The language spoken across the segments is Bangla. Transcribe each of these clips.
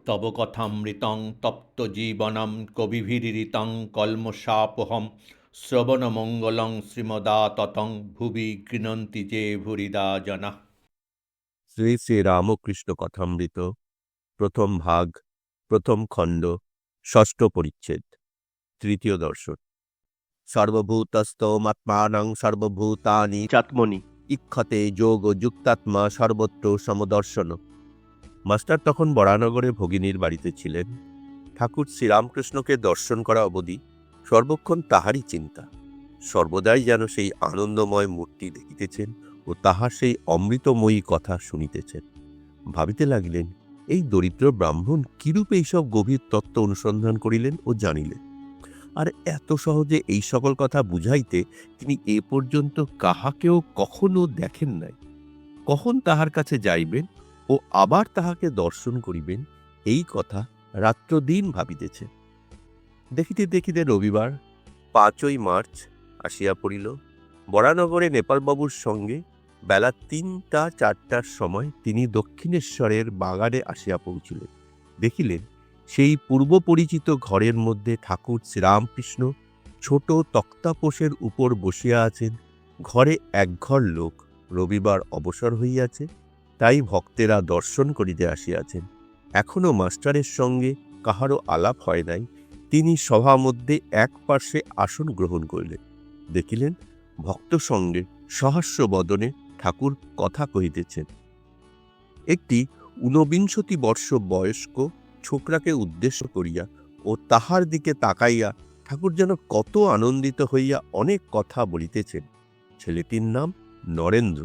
তব কথামৃতং তপ্তজীবনম কবিভিরীরিতং কল্মষাপহম শ্রবণমঙ্গলং শ্রীমদাততং ভুবি গৃণন্তি যে ভুরিদা জনাঃ। শ্রী শ্রী রামকৃষ্ণ কথামৃত প্রথম ভাগ, প্রথম খণ্ড, ষষ্ঠ পরিচ্ছেদ, তৃতীয় দর্শন। সর্বভূতস্থমাত্মানং সর্বভূতানি চাত্মনি ইক্ষতে যোগ যুক্তাত্মা সর্বত্র সমদর্শন। মাস্টার তখন বরানগরে ভগিনীর বাড়িতে ছিলেন। ঠাকুর শ্রীরামকৃষ্ণকে দর্শন করা অবধি সর্বক্ষণ তাহারই চিন্তা। সর্বদাই যেন সেই আনন্দময় মূর্তি দেখিতেছেন ও তাহার সেই অমৃতময়ী কথা শুনিতেছেন। ভাবিতে লাগিলেন, এই দরিদ্র ব্রাহ্মণ কিরূপ এইসব গভীর তত্ত্ব অনুসন্ধান করিলেন ও জানিলেন, আর এত সহজে এই সকল কথা বুঝাইতে তিনি এ পর্যন্ত কাহাকেও কখনো দেখেন নাই। কখন তাহার কাছে যাইবেন ও আবার তাহাকে দর্শন করিবেন, এই কথা রাত্রদিন ভাবিতেছে। দেখিতে দেখিতে রবিবার 5ই মার্চ আসিয়া পড়িল। বরানগরে নেপালবাবুর সঙ্গে বেলা 3টা-4টার সময় তিনি দক্ষিণেশ্বরের বাগানে আসিয়া পৌঁছিলেন। দেখিলেন সেই পূর্ব পরিচিত ঘরের মধ্যে ঠাকুর শ্রীরামকৃষ্ণ ছোট তক্তাপোষের উপর বসিয়া আছেন। ঘরে একঘর লোক, রবিবার অবসর হইয়াছে, তাই ভক্তেরা দর্শন করিতে আসিয়াছেন। এখনো মাস্টারের সঙ্গে কাহারও আলাপ হয় নাই। তিনি সভা মধ্যে এক পার্শ্বে আসন গ্রহণ করিলেন। দেখিলেন ভক্ত সঙ্গে সহাস্য বদনে ঠাকুর কথা কহিতেছেন। একটি 49 বর্ষ বয়স্ক ছোকরাকে উদ্দেশ্য করিয়া ও তাহার দিকে তাকাইয়া ঠাকুর যেন কত আনন্দিত হইয়া অনেক কথা বলিতেছেন। ছেলেটির নাম নরেন্দ্র,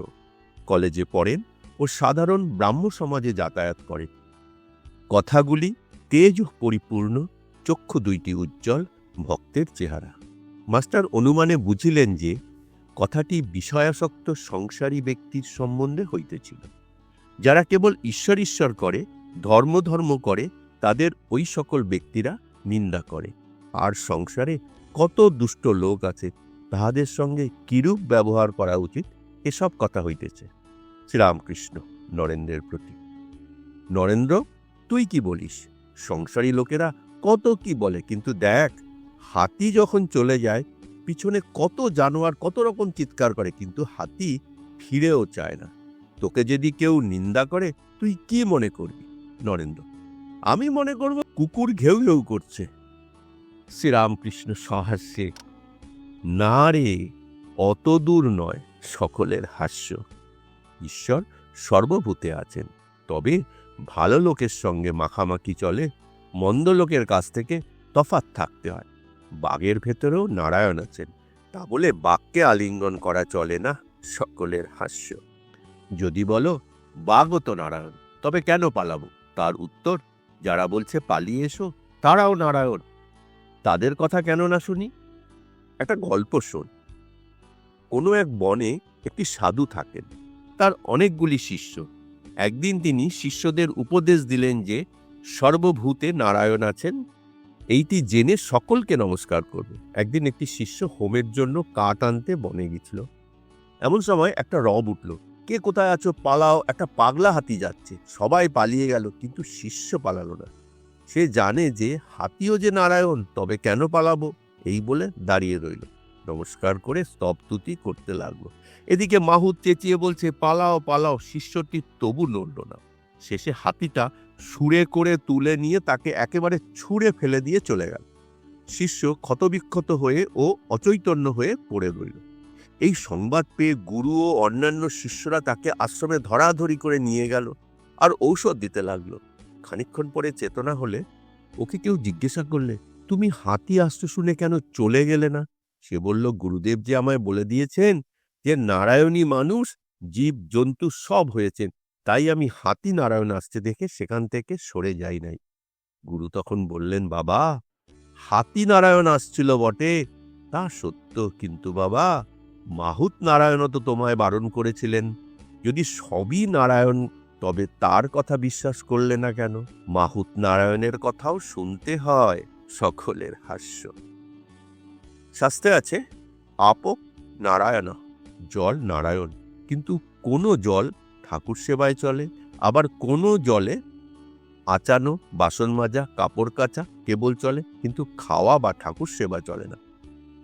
কলেজে পড়েন ও সাধারণ ব্রাহ্ম সমাজে যাতায়াত করেন। কথাগুলি তেজ পরিপূর্ণ, চক্ষু দুইটি উজ্জ্বল, ভক্তের চেহারা। মাস্টার অনুমানে বুঝিলেন যে কথাটি বিষয়াসক্ত সংসারী ব্যক্তির সম্বন্ধে হইতেছিল। যারা কেবল ঈশ্বর ঈশ্বর করে, ধর্ম ধর্ম করে, তাদের ওই সকল ব্যক্তিরা নিন্দা করে। আর সংসারে কত দুষ্ট লোক আছে, তাহাদের সঙ্গে কিরূপ ব্যবহার করা উচিত, এসব কথা হইতেছে। শ্রীরামকৃষ্ণ নরেন্দ্রের প্রতি: নরেন্দ্র, তুই কি বলিস? সংসারী লোকেরা কত কি বলে, কিন্তু দেখ, হাতি যখন চলে যায় পিছনে কত জানোয়ার কত রকম চিৎকার করে, কিন্তু হাতি ফিরেও চায় না। তোকে যদি কেউ নিন্দা করে তুই কি মনে করবি? নরেন্দ্র: আমি মনে করব কুকুর ঘেউ ঘেউ করছে। শ্রীরামকৃষ্ণ সহাস্যে: না রে, অত দূর নয়। সকলের হাস্য। ঈশ্বর সর্বভূতে আছেন, তবে ভালো লোকের সঙ্গে মাখামাখি চলে, মন্দ লোকের কাছ থেকে তফাৎ থাকতে হয়। বাঘের ভেতরেও নারায়ণ আছেন, তা বলে বাঘকে আলিঙ্গন করা চলে না। সকলের হাস্য। যদি বলো বাঘও তো নারায়ণ, তবে কেন পালাবো? তার উত্তর, যারা বলছে পালিয়ে এসো তারাও নারায়ণ, তাদের কথা কেন না শুনি? একটা গল্প শোন। কোনো এক বনে একটি সাধু থাকেন, তার অনেকগুলি শিষ্য। একদিন তিনি শিষ্যদের উপদেশ দিলেন যে সর্বভূতে নারায়ণ আছেন, এইটি জেনে সকলকে নমস্কার করবে। একদিন একটি শিষ্য হোমের জন্য কাঠ আনতে বনে গেছিল। এমন সময় একটা রব উঠল, কে কোথায় আছো, পালাও, একটা পাগলা হাতি যাচ্ছে। সবাই পালিয়ে গেল, কিন্তু শিষ্য পালালো না। সে জানে যে হাতিও যে নারায়ণ, তবে কেন পালাবো, এই বলে দাঁড়িয়ে রইল। নমস্কার করে স্তবতুতি করতে লাগলো। এদিকে মাহুত চেঁচিয়ে বলছে, পালাও পালাও। শিষ্যটি তবু নড়ল না। শেষে হাতিটা সুরে করে তুলে নিয়ে তাকে একেবারে ছুঁড়ে ফেলে দিয়ে চলে গেল। শিষ্য ক্ষতবিক্ষত হয়ে ও অচৈতন্য হয়ে পড়ে রইল। এই সংবাদ পেয়ে গুরু ও অন্যান্য শিষ্যরা তাকে আশ্রমে ধরাধরি করে নিয়ে গেল আর ঔষধ দিতে লাগলো। খানিকক্ষণ পরে চেতনা হলে ওকে কেউ জিজ্ঞাসা করলে, তুমি হাতি আসতে শুনে কেন চলে গেলে না? সে বলল, গুরুদেব যে আমায় বলে দিয়েছেন যে নারায়ণী মানুষ জীব জন্তু সব হয়েছেন, তাই আমি হাতি নারায়ণ আসতে দেখে সেখান থেকে সরে যাই নাই। গুরু তখন বললেন, বাবা, হাতি নারায়ণ আসছিল বটে, তা সত্য, কিন্তু বাবা, মাহুত নারায়ণও তো তোমায় বারণ করেছিলেন। যদি সবই নারায়ণ, তবে তার কথা বিশ্বাস করলে না কেন? মাহুত নারায়ণের কথাও শুনতে হয়। সকলের হাস্য। শাস্ত্রে আছে, আপ নারায়ণ, জল নারায়ণ, কিন্তু কোনো জল ঠাকুর সেবায় চলে, আবার কোনো জলে আচানো, বাসন মাজা, কাপড় কাচা কেবল চলে, কিন্তু খাওয়া বা ঠাকুর সেবা চলে না।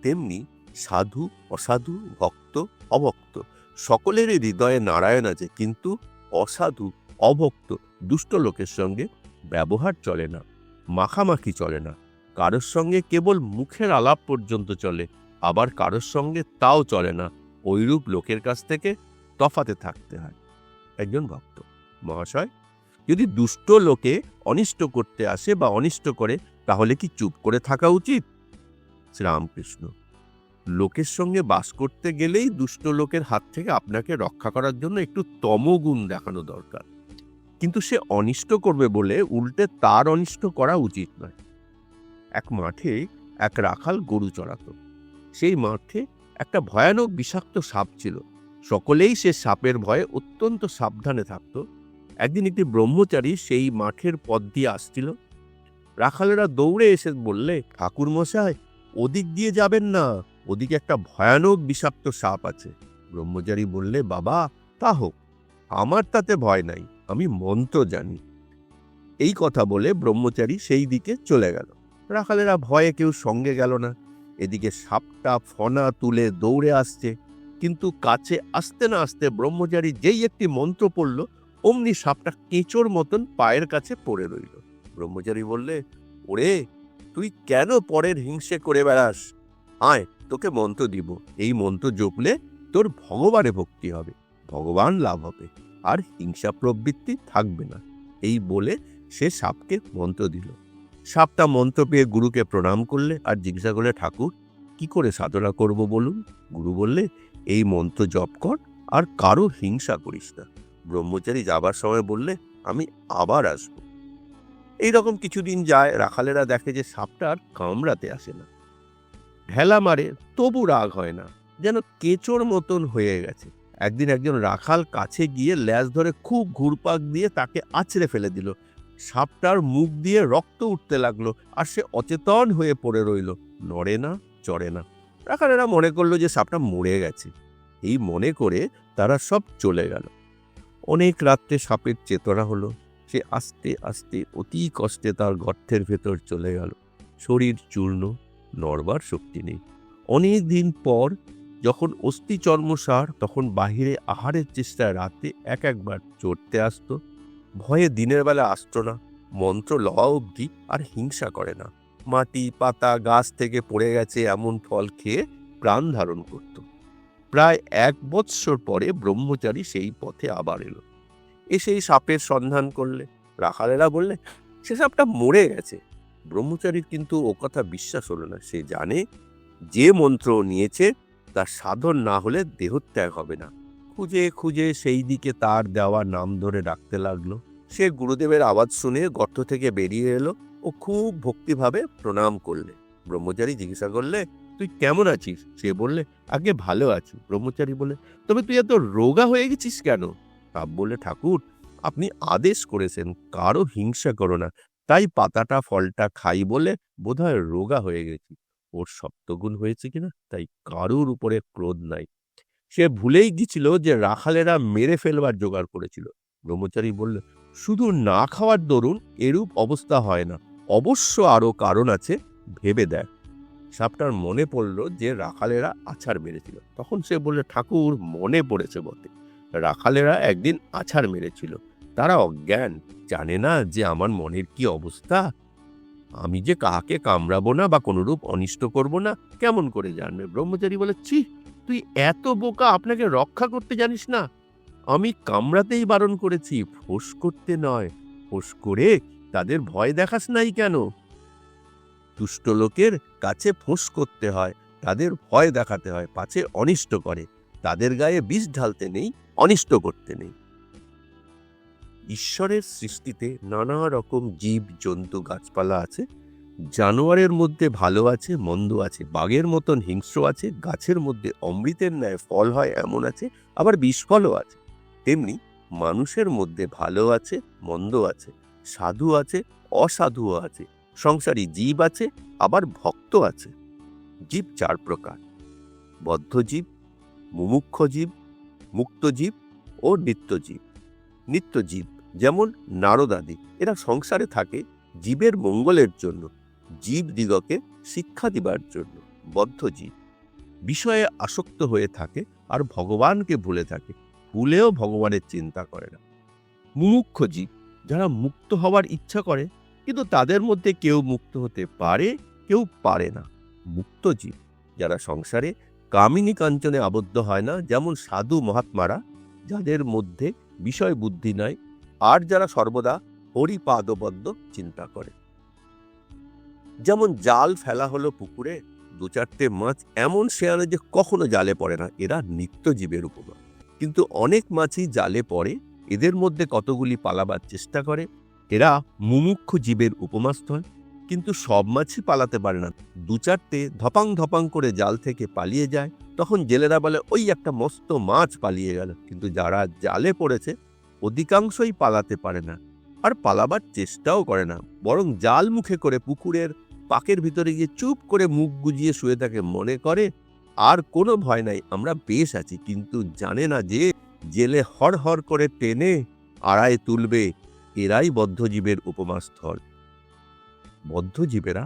তেমনি সাধু, অসাধু, ভক্ত, অভক্ত সকলেরই হৃদয়ে নারায়ণ আছে, কিন্তু অসাধু, অভক্ত, দুষ্ট লোকের সঙ্গে ব্যবহার চলে না, মাখামাখি চলে না। কারোর সঙ্গে কেবল মুখের আলাপ পর্যন্ত চলে, আবার কারোর সঙ্গে তাও চলে না। ওইরূপ লোকের কাছ থেকে তফাতে থাকতে হয়। একজন ভক্ত: মহাশয়, যদি দুষ্ট লোকে অনিষ্ট করতে আসে বা অনিষ্ট করে, তাহলে কি চুপ করে থাকা উচিত? শ্রীরামকৃষ্ণ: লোকের সঙ্গে বাস করতে গেলেই দুষ্ট লোকের হাত থেকে আপনাকে রক্ষা করার জন্য একটু তমগুণ দেখানো দরকার, কিন্তু সে অনিষ্ট করবে বলে উল্টে তার অনিষ্ট করা উচিত নয়। এক মাঠে এক রাখাল গরু চড়াতো। সেই মাঠে একটা ভয়ানক বিষাক্ত সাপ ছিল। সকলেই সে সাপের ভয়ে অত্যন্ত সাবধানে থাকত। একদিন একটি ব্রহ্মচারী সেই মাঠের পথ দিয়ে আসছিল। রাখালেরা দৌড়ে এসে বললে, ঠাকুর মশাই, ওদিক দিয়ে যাবেন না, ওদিকে একটা ভয়ানক বিষাক্ত সাপ আছে। ব্রহ্মচারী বললে, বাবা, তা হোক, আমার তাতে ভয় নাই, আমি মন্ত্র জানি। এই কথা বলে ব্রহ্মচারী সেই দিকে চলে গেল। রাখালেরা ভয়ে কেউ সঙ্গে গেল না। এদিকে সাপটা ফনা তুলে দৌড়ে আসছে, কিন্তু কাছে আসতে না আসতে ব্রহ্মচারী যেই একটি মন্ত্র পড়ল, অমনি সাপটা কেঁচোর মতন পায়ের কাছে পড়ে রইল। ব্রহ্মচারী বললে, ওরে, তুই কেন পরের হিংসে করে বেড়াস? আয়, তোকে মন্ত্র দিব। এই মন্ত্র জপলে তোর ভগবানে ভক্তি হবে, ভগবান লাভ হবে, আর হিংসা প্রবৃত্তি থাকবে না। এই বলে সে সাপকে মন্ত্র দিল। সাপটা মন্ত্র পেয়ে গুরুকে প্রণাম করলে আর জিজ্ঞাসা করলে, ঠাকুর, কি করে সাধনা করব বলুন? গুরু বললে, এই মন্ত্র জপ কর আর কারো হিংসা করিস না। ব্রহ্মচারী যাবার সময় বললে, আমি আবার আসব। এইরকম কিছুদিন যায়। রাখালেরা দেখে যে সাপটা আর কামড়াতে আসে না। ঢেলা মারে, তবু রাগ হয় না, যেন কেঁচোর মতন হয়ে গেছে। একদিন একজন রাখাল কাছে গিয়ে ল্যাজ ধরে খুব ঘুরপাক দিয়ে তাকে আছড়ে ফেলে দিল। সাপটার মুখ দিয়ে রক্ত উঠতে লাগলো, আর সে অচেতন হয়ে পড়ে রইল, নড়ে না, চড়ে না। রাখালেরা মনে করলো যে সাপটা মরে গেছে। এই মনে করে তারা সব চলে গেল। অনেক রাত্রে সাপের চেতনা হলো। সে আস্তে আস্তে অতি কষ্টে তার গর্তের ভেতর চলে গেল। শরীর চূর্ণ, নড়বার শক্তি নেই। অনেক দিন পর যখন অস্থি চর্মসার, তখন বাহিরে আহারের চেষ্টায় রাতে একবার চড়তে আসতো। ভয়ে দিনের বেলা আসতো না। মন্ত্র লওয়া অবধি আর হিংসা করে না। মাটি, পাতা, গাছ থেকে পড়ে গেছে এমন ফল খেয়ে প্রাণ ধারণ করত। প্রায় 1 বৎসর পরে ব্রহ্মচারী সেই পথে আবার এলো। এসেই সাপের সন্ধান করলে। রাখালেরা বললে, সে সাপটা মরে গেছে। ব্রহ্মচারীর কিন্তু ও কথা বিশ্বাস হলো না। সে জানে যে মন্ত্র নিয়েছে তার সাধন না হলে দেহত্যাগ হবে না। খুঁজে খুঁজে সেই দিকে তার দেওয়া নাম ধরে ডাকতে লাগলো। সে গুরুদেবের আওয়াজ শুনে গর্ত থেকে বেরিয়ে এলো ও খুব ভক্তিভাবে প্রণাম করলে। ব্রহ্মচারী জিজ্ঞাসা করলে, তুই কেমন আছিস? সে বললে, আগে ভালো আছি। ব্রহ্মচারী বলে, তবে তুই এত রোগা হয়ে গেছিস কেন? সাপ বললে, ঠাকুর, আপনি আদেশ করেছেন কারো হিংসা করো না, তাই পাতাটা ফলটা খাই বলে বোধহয় রোগা হয়ে গেছি। ওর সপ্তগুণ হয়েছে কিনা, তাই কারোর উপরে ক্রোধ নাই। সে ভুলেই গেছিল যে রাখালেরা মেরে ফেলবার জোগাড় করেছিল। ব্রহ্মচারী বলল, শুধু না খাওয়ার দরুন এরূপ অবস্থা হয় না, অবশ্য আরো কারণ আছে, ভেবে দেখ। সাপটার মনে পড়ল যে রাখালেরা আছাড় মেরেছিল। তখন সে বলল, ঠাকুর, মনে পড়েছে বটে, রাখালেরা একদিন আছাড় মেরেছিল। তারা অজ্ঞান, জানে না যে আমার মনের কি অবস্থা। আমি যে কাহাকে কামড়াবো না বা কোনরূপ অনিষ্ট করব না, কেমন করে জানবে? ব্রহ্মচারী বলে, ছি, তুই এত বোকা, আপনাকে রক্ষা করতে জানিস না? আমি কামড়াতেই বারণ করেছি, ফোঁস করতে নয়। ফোঁস করে তাদের ভয় দেখাস নাই কেন? দুষ্ট লোকের কাছে ফোঁস করতে হয়, তাদের ভয় দেখাতে হয়, পাছে অনিষ্ট করে। তাদের গায়ে বিষ ঢালতে নেই, অনিষ্ট করতে নেই। ঈশ্বরের সৃষ্টিতে নানা রকম জীব জন্তু গাছপালা আছে। জানোয়ারের মধ্যে ভালো আছে, মন্দ আছে। বাঘের মতন হিংস্র আছে। গাছের মধ্যে অমৃতের ন্যায় ফল হয় এমন আছে, আবার বিষফলও আছে। তেমনি মানুষের মধ্যে ভালো আছে, মন্দ আছে, সাধু আছে, অসাধুও আছে। সংসারী জীব আছে, আবার ভক্ত আছে। জীব 4 প্রকার: বদ্ধ জীব, মুমুক্ষু জীব, মুক্ত জীব ও নিত্য জীব। নিত্য জীব যেমন নারদাদি, এরা সংসারে থাকে জীবের মঙ্গলের জন্য, জীব দিগকে শিক্ষা দিবার জন্য। বদ্ধজীব বিষয়ে আসক্ত হয়ে থাকে আর ভগবানকে ভুলে থাকে, ভুলেও ভগবানের চিন্তা করে না। মুমুক্ষ জীব, যারা মুক্ত হওয়ার ইচ্ছা করে, কিন্তু তাদের মধ্যে কেউ মুক্ত হতে পারে, কেউ পারে না। মুক্ত জীব, যারা সংসারে কামিনী কাঞ্চনে আবদ্ধ হয় না, যেমন সাধু মহাত্মারা, যাদের মধ্যে বিষয় বুদ্ধি নাই, আর যারা সর্বদা হরিপাদবদ্ধ চিন্তা করে। যেমন জাল ফেলা হলো পুকুরে, দু চারটে মাছ এমন শেয়ালে যে কখনো জালে পড়ে না, এরা নিত্য জীবের উপমা। কিন্তু অনেক মাছই জালে পড়ে, এদের মধ্যে কতগুলি পালাবার চেষ্টা করে, এরা মুমুক্ষু জীবের উপমাস্থল। কিন্তু সব মাছই পালাতে পারে না, দু চারটে ধপাং ধপাং করে জাল থেকে পালিয়ে যায়, তখন জেলেরা বলে ওই একটা মস্ত মাছ পালিয়ে গেল। কিন্তু যারা জালে পড়েছে অধিকাংশই পালাতে পারে না, আর পালাবার চেষ্টাও করে না, বরং জাল মুখে করে পুকুরের পাকের ভিতরে গিয়ে চুপ করে মুখ গুজিয়ে শুয়ে থাকে, মনে করে আর কোনো ভয় নাই, আমরা বেশ আছি। কিন্তু জানে না যে জেলে হর হর করে টেনে আড়ায় তুলবে। এরাই বদ্ধজীবের উপমাস্থল। বদ্ধজীবেরা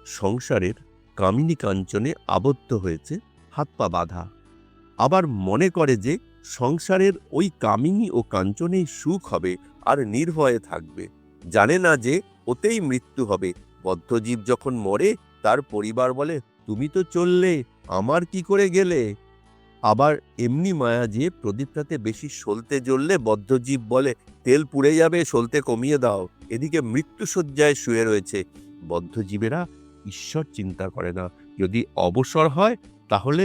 সংসারের কামিনী কাঞ্চনে আবদ্ধ হয়েছে, হাত পা বাঁধা, আবার মনে করে যে সংসারের ওই কামিনী ও কাঞ্চনেই সুখ হবে আর নির্ভয়ে থাকবে। জানে না যে ওতেই মৃত্যু হবে। বদ্ধজীব যখন মরে, তার পরিবার বলে তুমি তো চললে, আমার কি করে গেলে। আবার এমনি মায়া যে প্রদীপটাতে বেশি সলতে জ্বললে বদ্ধজীব বলে তেল পুড়ে যাবে, সলতে কমিয়ে দাও। এদিকে মৃত্যুশয্যায় শুয়ে রয়েছে। বদ্ধজীবেরা ঈশ্বর চিন্তা করে না। যদি অবসর হয় তাহলে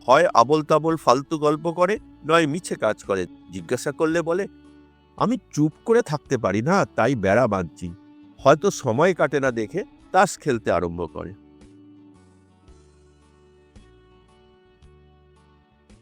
হয় আবল তাবল ফালতু গল্প করে, নয় মিছে কাজ করে। জিজ্ঞাসা করলে বলে আমি চুপ করে থাকতে পারি না, তাই বেড়া বাঁধছি। হয়তো সময় কাটে না দেখে তাস খেলতে আরম্ভ করে।